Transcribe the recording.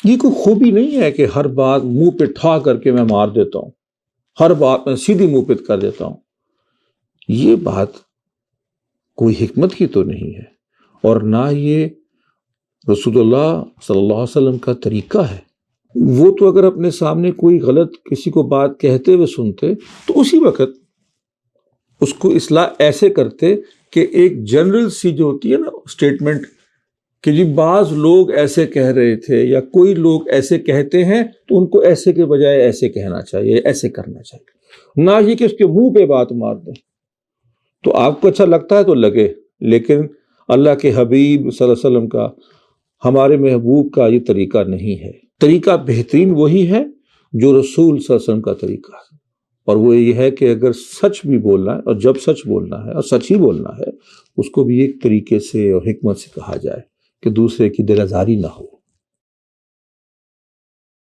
یہ کوئی خوبی نہیں ہے کہ ہر بات منہ پہ ٹھا کر کے میں مار دیتا ہوں، ہر بات میں سیدھی منہ پہ کر دیتا ہوں. یہ بات کوئی حکمت کی تو نہیں ہے، اور نہ یہ رسول اللہ صلی اللہ علیہ وسلم کا طریقہ ہے. وہ تو اگر اپنے سامنے کوئی غلط کسی کو بات کہتے ہوئے سنتے تو اسی وقت اس کو اصلاح ایسے کرتے کہ ایک جنرل سی جو ہوتی ہے نا اسٹیٹمنٹ کہ جی بعض لوگ ایسے کہہ رہے تھے یا کوئی لوگ ایسے کہتے ہیں تو ان کو ایسے کے بجائے ایسے کہنا چاہیے، ایسے کرنا چاہیے، نہ ہی کہ اس کے منہ پہ بات مار دیں. تو آپ کو اچھا لگتا ہے تو لگے، لیکن اللہ کے حبیب صلی اللہ علیہ وسلم کا، ہمارے محبوب کا یہ طریقہ نہیں ہے. طریقہ بہترین وہی ہے جو رسول صلی اللہ علیہ وسلم کا طریقہ ہے، اور وہ یہ ہے کہ اگر سچ بھی بولنا ہے، اور جب سچ بولنا ہے اور سچ ہی بولنا ہے، اس کو بھی ایک طریقے سے اور حکمت سے کہا جائے کہ دوسرے کی دل آزاری نہ ہو.